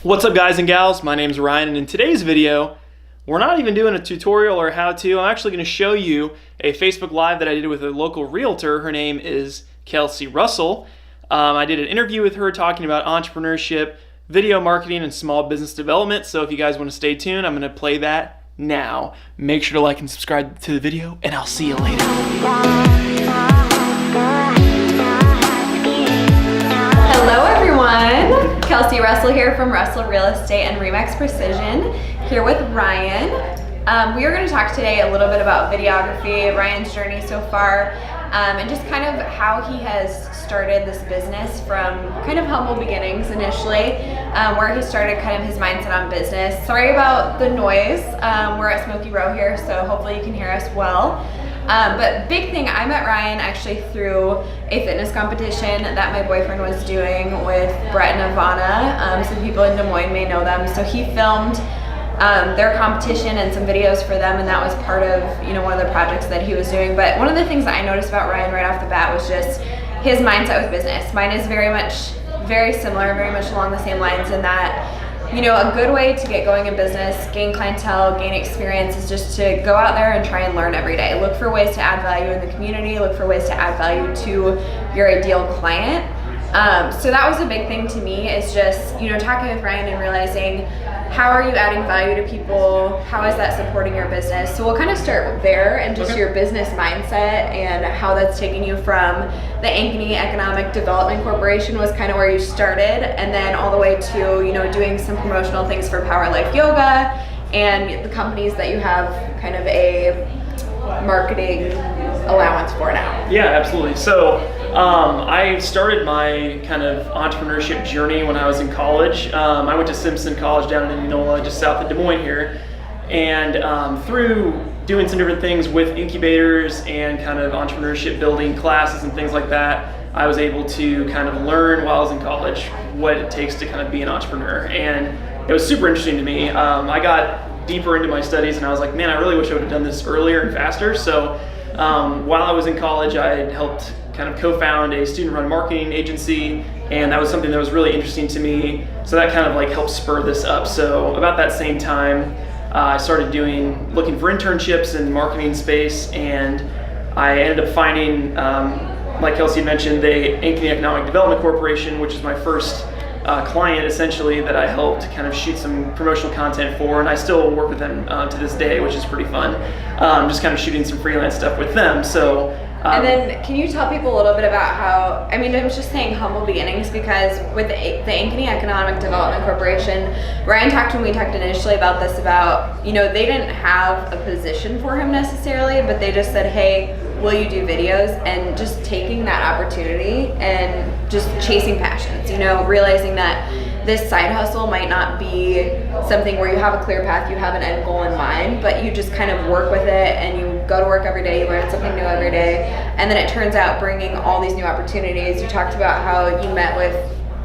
What's up, guys and gals? My name's Ryan, and in today's video, we're not even doing a tutorial or how-to. I'm actually going to show you a Facebook Live that I did with a local realtor. Her name is Kelsey Russell. I did an interview with her talking about entrepreneurship, video marketing, and small business development. So if you guys want to stay tuned, I'm going to play that now. Make sure to like and subscribe to the video, and I'll see you later. Hello everyone, Kelsey Russell here from Russell Real Estate and Remax Precision, here with Ryan. We are going to talk today a little bit about videography, Ryan's journey so far, and just kind of how he has started this business from kind of humble beginnings initially, where he started kind of his mindset on business. Sorry about the noise, we're at Smoky Row here, so hopefully you can hear us well. But big thing, I met Ryan actually through a fitness competition that my boyfriend was doing with Brett and Ivana. Some people in Des Moines may know them. So he filmed their competition and some videos for them, and that was part of one of the projects that he was doing. But one of the things that I noticed about Ryan right off the bat was just his mindset with business. Mine is very similar, very much along the same lines in that a good way to get going in business, gain clientele, gain experience is just to go out there and try and learn every day. Look for ways to add value in the community, look for ways to add value to your ideal client. So that was a big thing to me, is just, talking with Ryan and realizing, how are you adding value to people? How is that supporting your business? So we'll kind of start there and just your business mindset and how that's taking you from the Ankeny Economic Development Corporation was kind of where you started, and then all the way to, doing some promotional things for Power Life Yoga and the companies that you have kind of a marketing allowance for now. Yeah, absolutely. So I started my kind of entrepreneurship journey when I was in college. I went to Simpson College down in Indianola, just south of Des Moines here. And through doing some different things with incubators and kind of entrepreneurship building classes and things like that, I was able to kind of learn while I was in college what it takes to kind of be an entrepreneur. And it was super interesting to me. I got deeper into my studies and I was like, man, I really wish I would have done this earlier and faster. So while I was in college, I helped kind of co-found a student-run marketing agency, and that was something that was really interesting to me. So that kind of like helped spur this up. So about that same time, I started looking for internships in the marketing space, and I ended up finding, like Kelsey mentioned, the Ankeny Economic Development Corporation, which is my first client essentially that I helped kind of shoot some promotional content for, and I still work with them to this day, which is pretty fun. Just kind of shooting some freelance stuff with them. So. And then can you tell people a little bit about how, I was just saying humble beginnings, because with the Ankeny Economic Development Corporation, Ryan when we talked initially about this, about, they didn't have a position for him necessarily, but they just said, hey, will you do videos? And just taking that opportunity and just chasing passions, realizing that this side hustle might not be something where you have a clear path, you have an end goal in mind, but you just kind of work with it and you go to work every day, you learn something new every day, and then it turns out bringing all these new opportunities. You talked about how you met with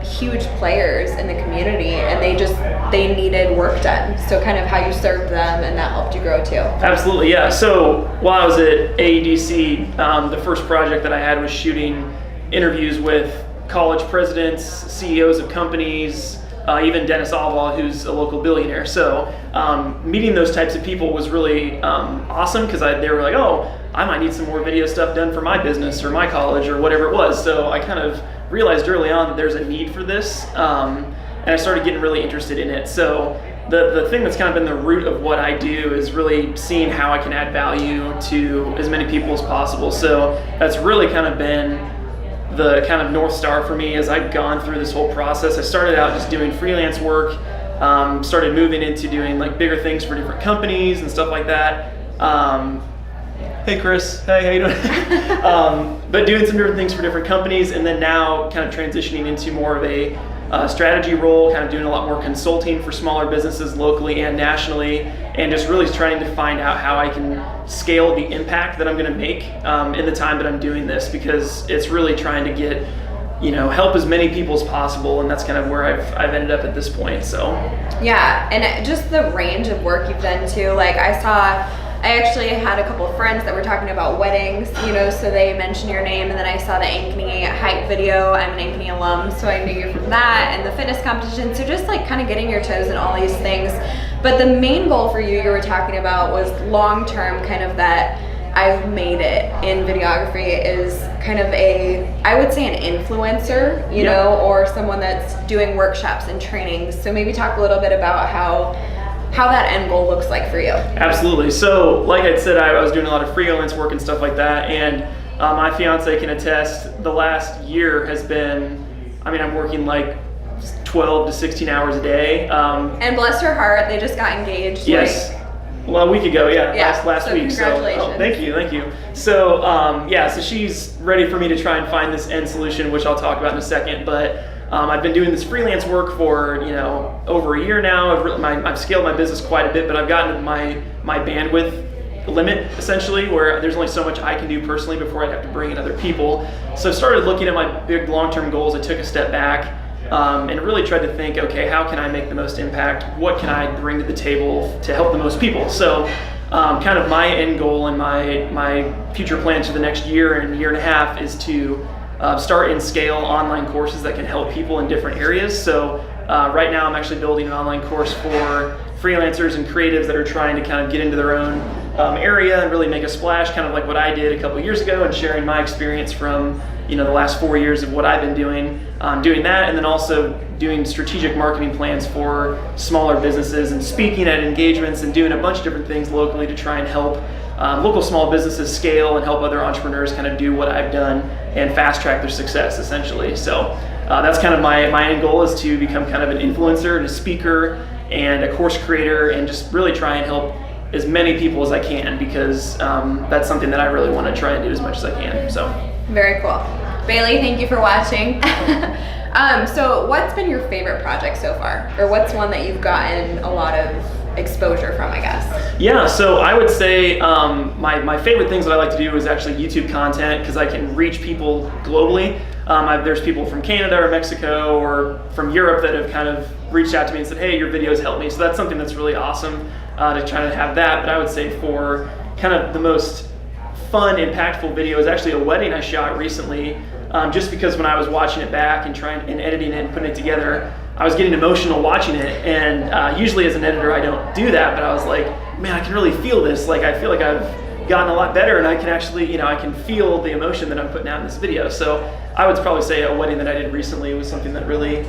huge players in the community and they needed work done. So kind of how you served them, and that helped you grow too. Absolutely, yeah. So while I was at AEDC, the first project that I had was shooting interviews with college presidents, CEOs of companies, even Dennis Alval, who's a local billionaire. So meeting those types of people was really awesome, because they were like, oh, I might need some more video stuff done for my business or my college or whatever it was. So I kind of realized early on that there's a need for this, and I started getting really interested in it. So the thing that's kind of been the root of what I do is really seeing how I can add value to as many people as possible. So that's really kind of been the kind of North Star for me as I've gone through this whole process. I started out just doing freelance work, started moving into doing like bigger things for different companies and stuff like that. Hey Chris, hey, how you doing? But doing some different things for different companies, and then now kind of transitioning into more of a strategy role, kind of doing a lot more consulting for smaller businesses locally and nationally, and just really trying to find out how I can scale the impact that I'm going to make in the time that I'm doing this, because it's really trying to get, help as many people as possible, and that's kind of where I've ended up at this point. So yeah, and just the range of work you've done too. Like I saw I actually had a couple of friends that were talking about weddings, you know, so they mentioned your name, and then I saw the Ankeny hype video. I'm an Ankeny alum, so I knew you from that, and the fitness competition. So just like kind of getting your toes in all these things. But the main goal for you were talking about was long-term, kind of that I've made it in videography is kind of I would say an influencer, you know, or someone that's doing workshops and trainings. So maybe talk a little bit about how that end goal looks like for you. Absolutely. So like I said, I was doing a lot of freelance work and stuff like that. And my fiance can attest the last year has been, I mean, I'm working like 12 to 16 hours a day. And bless her heart, they just got engaged. Yes. Well, a week ago, last so week. Congratulations. So, thank you. So, so she's ready for me to try and find this end solution, which I'll talk about in a second. But I've been doing this freelance work for over a year now. I've scaled my business quite a bit, but I've gotten to my bandwidth limit essentially, where there's only so much I can do personally before I'd have to bring in other people. So I started looking at my big long-term goals. I took a step back. And really tried to think, okay, how can I make the most impact? What can I bring to the table to help the most people? So kind of my end goal and my future plans for the next year and year and a half is to start and scale online courses that can help people in different areas. So right now I'm actually building an online course for freelancers and creatives that are trying to kind of get into their own area and really make a splash, kind of like what I did a couple years ago, and sharing my experience from the last 4 years of what I've been doing that, and then also doing strategic marketing plans for smaller businesses and speaking at engagements and doing a bunch of different things locally to try and help local small businesses scale and help other entrepreneurs kind of do what I've done and fast track their success essentially. So that's kind of my end goal, is to become kind of an influencer and a speaker and a course creator, and just really try and help as many people as I can, because that's something that I really want to try and do as much as I can. So very cool. Bailey, thank you for watching. So what's been your favorite project so far? Or what's one that you've gotten a lot of exposure from, I guess? Yeah, so I would say my favorite things that I like to do is actually YouTube content, because I can reach people globally. There's people from Canada or Mexico or from Europe that have kind of reached out to me and said, hey, your videos help me. So that's something that's really awesome to try to have that. But I would say for kind of the most fun, impactful video is actually a wedding I shot recently. Just because when I was watching it back and trying and editing it and putting it together, I was getting emotional watching it. And usually as an editor, I don't do that, but I was like, man, I can really feel this. Like, I feel like I've gotten a lot better, and I can actually, I can feel the emotion that I'm putting out in this video. So I would probably say a wedding that I did recently was something that really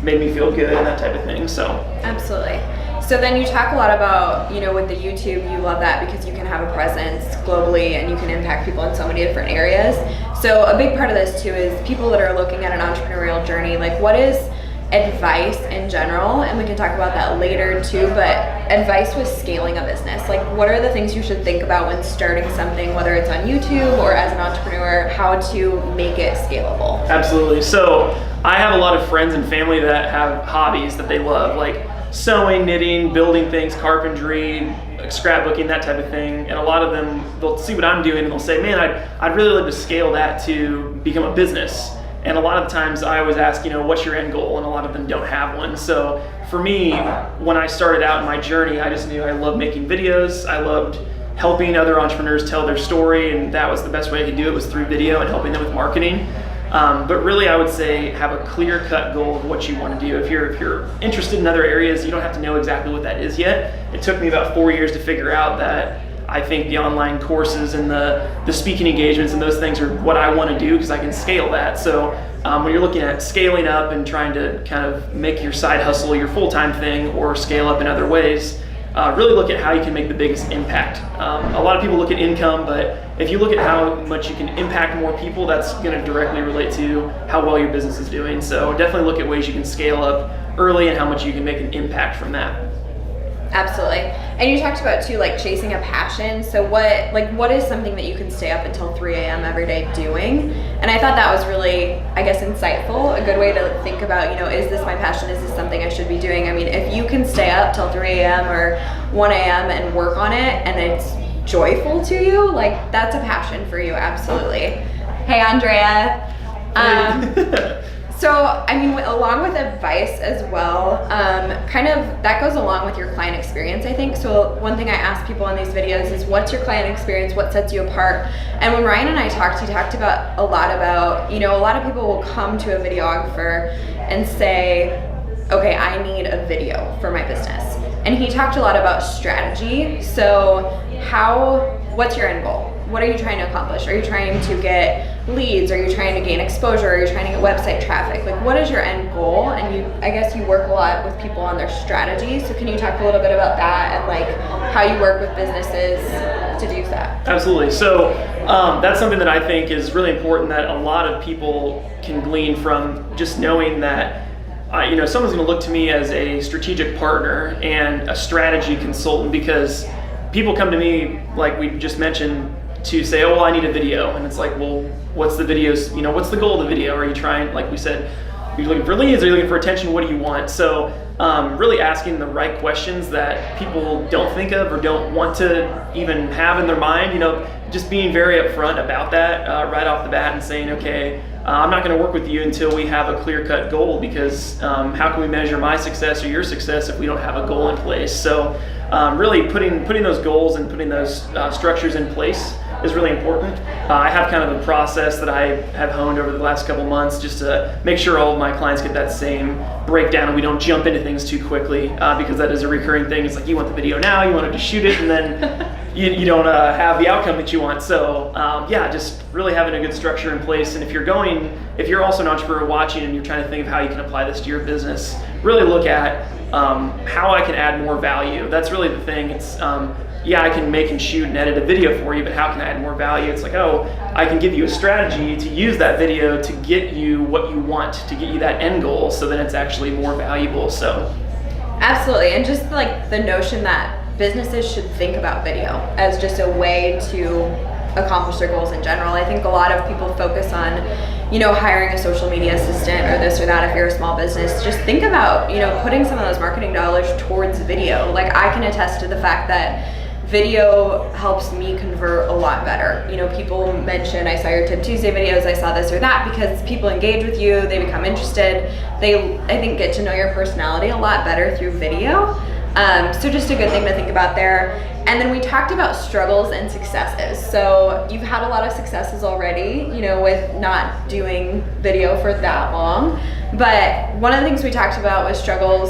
made me feel good and that type of thing. So absolutely. So then you talk a lot about, with the YouTube, you love that because you can have a presence globally and you can impact people in so many different areas. So a big part of this too is people that are looking at an entrepreneurial journey, like what is advice in general, and we can talk about that later too, but advice with scaling a business. Like what are the things you should think about when starting something, whether it's on YouTube or as an entrepreneur, how to make it scalable? Absolutely. So I have a lot of friends and family that have hobbies that they love, like sewing, knitting, building things, carpentry, scrapbooking, that type of thing. And a lot of them, they'll see what I'm doing and they'll say, man, I'd really like to scale that to become a business. And a lot of times I always ask, what's your end goal? And a lot of them don't have one. So for me, when I started out in my journey, I just knew I loved making videos. I loved helping other entrepreneurs tell their story, and that was the best way I could do it, was through video and helping them with marketing. But really, I would say have a clear-cut goal of what you want to do. If you're interested in other areas, you don't have to know exactly what that is yet. It took me about 4 years to figure out that I think the online courses and the speaking engagements and those things are what I want to do, because I can scale that. So when you're looking at scaling up and trying to kind of make your side hustle your full-time thing, or scale up in other ways, really look at how you can make the biggest impact. A lot of people look at income, but if you look at how much you can impact more people, that's going to directly relate to how well your business is doing. So definitely look at ways you can scale up early and how much you can make an impact from that. Absolutely. And you talked about too, like chasing a passion. So what is something that you can stay up until 3 a.m. every day doing? And I thought that was really, I guess, insightful, a good way to think about, is this my passion? Is this something I should be doing? I mean, if you can stay up till 3 a.m. or 1 a.m. and work on it, and it's joyful to you, like that's a passion for you. Absolutely. Hey, Andrea. So, I mean, along with advice as well, kind of that goes along with your client experience, I think. So one thing I ask people in these videos is, what's your client experience? What sets you apart? And when Ryan and I talked, he talked about a lot about, a lot of people will come to a videographer and say, okay, I need a video for my business. And he talked a lot about strategy. So what's your end goal? What are you trying to accomplish? Are you trying to get leads? Are you trying to gain exposure? Are you trying to get website traffic? Like, what is your end goal? And I guess you work a lot with people on their strategy. So can you talk a little bit about that and like how you work with businesses to do that? Absolutely. So that's something that I think is really important, that a lot of people can glean from just knowing that someone's going to look to me as a strategic partner and a strategy consultant, because people come to me, like we just mentioned, to say, oh, well, I need a video. And it's like, well, what's the videos, what's the goal of the video? Are you trying, like we said, are you looking for leads? Are you looking for attention? What do you want? So really asking the right questions that people don't think of or don't want to even have in their mind, just being very upfront about that right off the bat and saying, okay, I'm not going to work with you until we have a clear-cut goal, because how can we measure my success or your success if we don't have a goal in place? So really putting those goals and putting those structures in place is really important. I have kind of a process that I have honed over the last couple months just to make sure all of my clients get that same breakdown and we don't jump into things too quickly, because that is a recurring thing. It's like, you want the video now, you wanted to shoot it, and then you don't have the outcome that you want. So just really having a good structure in place. And if you're also an entrepreneur watching and you're trying to think of how you can apply this to your business, really look at how I can add more value. That's really the thing. It's I can make and shoot and edit a video for you, but how can I add more value? It's like, oh, I can give you a strategy to use that video to get you what you want, to get you that end goal, so then it's actually more valuable. So absolutely. And just like the notion that businesses should think about video as just a way to accomplish their goals in general. I think a lot of people focus on, hiring a social media assistant or this or that if you're a small business. Just think about, putting some of those marketing dollars towards video. Like, I can attest to the fact that video helps me convert a lot better. People mention, I saw your Tip Tuesday videos, I saw this or that, because people engage with you, they become interested. They, I think, get to know your personality a lot better through video. So just a good thing to think about there. And then we talked about struggles and successes. So you've had a lot of successes already, with not doing video for that long. But one of the things we talked about with struggles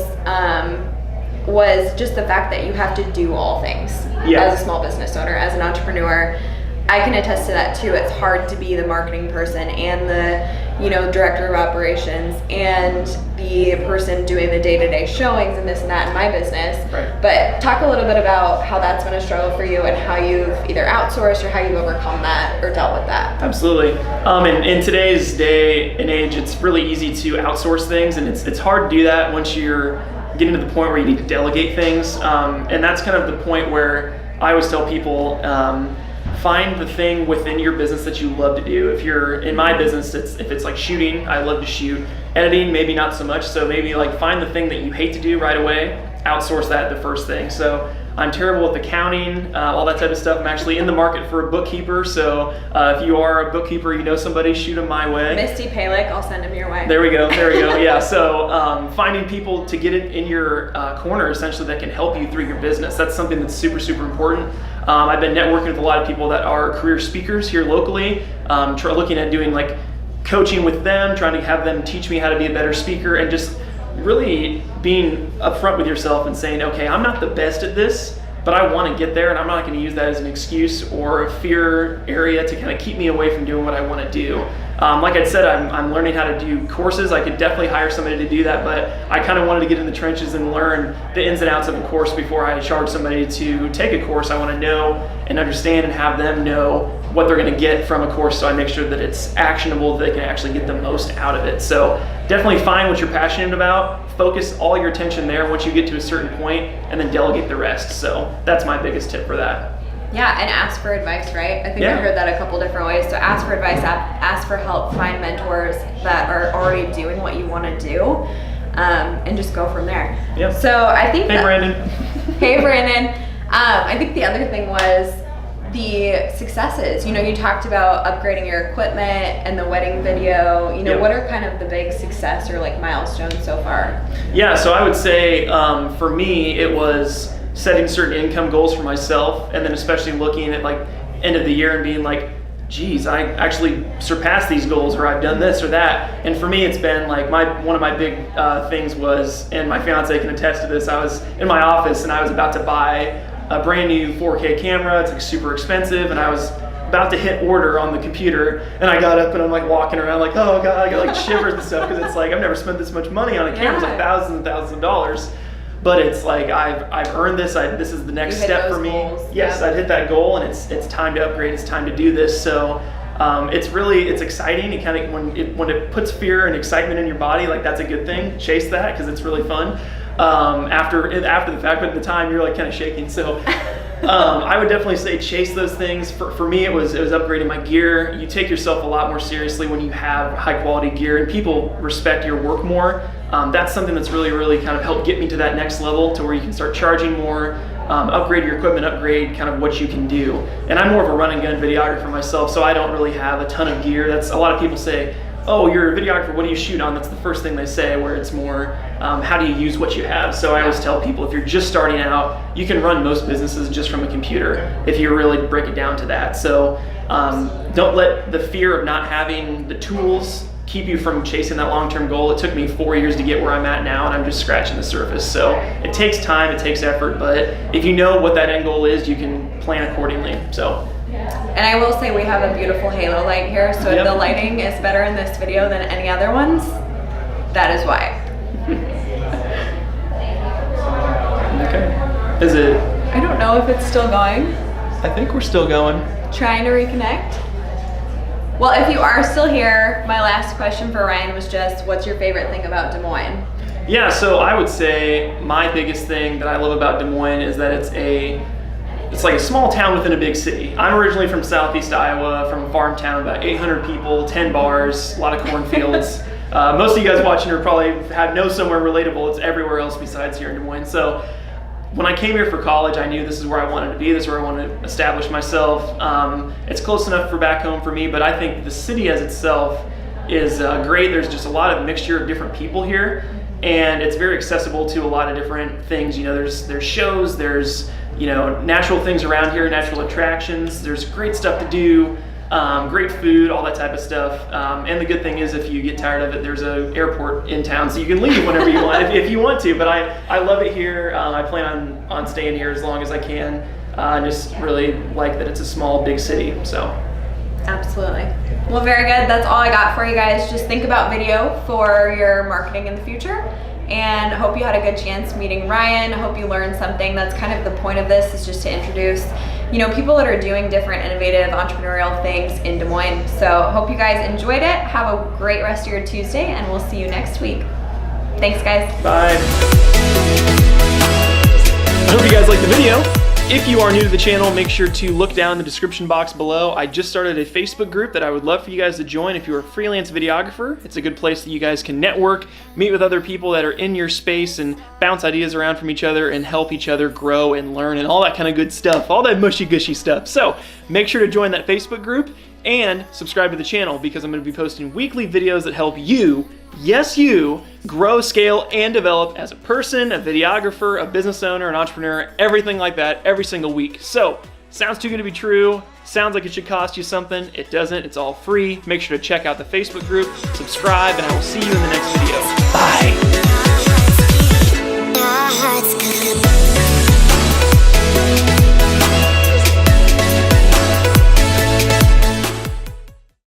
was just the fact that you have to do all things as a small business owner, as an entrepreneur. I can attest to that too. It's hard to be the marketing person and the, director of operations and the person doing the day-to-day showings and this and that in my business. Right. But talk a little bit about how that's been a struggle for you and how you've either outsourced or how you've overcome that or dealt with that. Absolutely. In today's day and age, it's really easy to outsource things, and it's hard to do that once you're getting to the point where you need to delegate things. And that's kind of the point where I always tell people, find the thing within your business that you love to do. If you're in my business, if it's like shooting, I love to shoot. Editing, maybe not so much. So maybe like find the thing that you hate to do right away, outsource that the first thing. So I'm terrible with accounting, all that type of stuff. I'm actually in the market for a bookkeeper. So if you are a bookkeeper, somebody, shoot them my way. Misty Palick, I'll send him your way. There we go. Yeah. So finding people to get it in your corner, essentially, that can help you through your business. That's something that's super, super important. I've been networking with a lot of people that are career speakers here locally, looking at doing like coaching with them, trying to have them teach me how to be a better speaker, and just really being upfront with yourself and saying, okay, I'm not the best at this, but I want to get there, and I'm not going to use that as an excuse or a fear area to kind of keep me away from doing what I want to do. Like I said, I'm learning how to do courses. I could definitely hire somebody to do that, but I kind of wanted to get in the trenches and learn the ins and outs of a course before I charge somebody to take a course. I want to know and understand and have them know what they're going to get from a course, so I make sure that it's actionable, that they can actually get the most out of it. So definitely find what you're passionate about, focus all your attention there once you get to a certain point, and then delegate the rest. So that's my biggest tip for that. Yeah, and ask for advice, right? I think I heard that a couple different ways. So ask for advice, ask for help, find mentors that are already doing what you want to do, and just go from there. Yep. So I think Brandon. Hey, Brandon. I think the other thing was the successes. You know, you talked about upgrading your equipment and the wedding video. You know, Yep. what are kind of the big success or like milestones so far? Yeah, so I would say for me, it was setting certain income goals for myself, and then especially looking at like end of the year and being like, geez, I actually surpassed these goals, or I've done this or that. And for me, it's been like one of my big things was, and my fiance can attest to this, I was in my office and I was about to buy a brand new 4K camera. It's like super expensive, and I was about to hit order on the computer, and I got up and I'm like walking around like, oh God, I got like shivers and stuff, because it's like I've never spent this much money on a camera. It's like thousands and thousands of dollars. But it's like I've earned this. This is the next step for me. Goals. Yes, I'd hit that goal, and it's time to upgrade. It's time to do this. So it's exciting. It kind of when it puts fear and excitement in your body, like that's a good thing. Chase that, because it's really fun. After the fact, but at the time you're like kind of shaking. So I would definitely say chase those things. For me, it was upgrading my gear. You take yourself a lot more seriously when you have high quality gear, and people respect your work more. That's something that's really, really kind of helped get me to that next level, to where you can start charging more, upgrade your equipment, upgrade kind of what you can do. And I'm more of a run and gun videographer myself, so I don't really have a ton of gear. That's a lot of people say, oh, you're a videographer, what do you shoot on? That's the first thing they say, where it's more, how do you use what you have? So I always tell people, if you're just starting out, you can run most businesses just from a computer, if you really break it down to that. So don't let the fear of not having the tools keep you from chasing that long-term goal. It took me 4 years to get where I'm at now, and I'm just scratching the surface. So it takes time, it takes effort, but if you know what that end goal is, you can plan accordingly. So. And I will say we have a beautiful halo light here, so if the lighting is better in this video than any other ones, that is why. Okay. Is it? I don't know if it's still going. I think we're still going. Trying to reconnect. Well, if you are still here, my last question for Ryan was just, what's your favorite thing about Des Moines? Yeah, so I would say my biggest thing that I love about Des Moines is that it's like a small town within a big city. I'm originally from Southeast Iowa, from a farm town, about 800 people, 10 bars, a lot of cornfields. Most of you guys watching are probably know somewhere relatable. It's everywhere else besides here in Des Moines. So when I came here for college, I knew this is where I wanted to be. This is where I wanted to establish myself. It's close enough for back home for me, but I think the city as itself is great. There's just a lot of mixture of different people here, and it's very accessible to a lot of different things. You know, there's shows, there's natural things around here, natural attractions. There's great stuff to do, great food, all that type of stuff. And the good thing is, if you get tired of it, there's an airport in town, so you can leave whenever you want, if you want to. But I love it here. I plan on staying here as long as I can. I just really like that it's a small, big city. So. Absolutely. Well, very good. That's all I got for you guys. Just think about video for your marketing in the future. And I hope you had a good chance meeting Ryan. I hope you learned something. That's kind of the point of this, is just to introduce, people that are doing different, innovative, entrepreneurial things in Des Moines. So hope you guys enjoyed it. Have a great rest of your Tuesday, and we'll see you next week. Thanks, guys. Bye. I hope you guys liked the video. If you are new to the channel, make sure to look down in the description box below. I just started a Facebook group that I would love for you guys to join if you're a freelance videographer. It's a good place that you guys can network, meet with other people that are in your space, and bounce ideas around from each other and help each other grow and learn and all that kind of good stuff, all that mushy-gushy stuff. So make sure to join that Facebook group and subscribe to the channel, because I'm going to be posting weekly videos that help you, yes you, grow, scale, and develop as a person, a videographer, a business owner, an entrepreneur, everything like that every single week. So, sounds too good to be true, sounds like it should cost you something. It doesn't, it's all free. Make sure to check out the Facebook group, subscribe, and I will see you in the next video. Bye.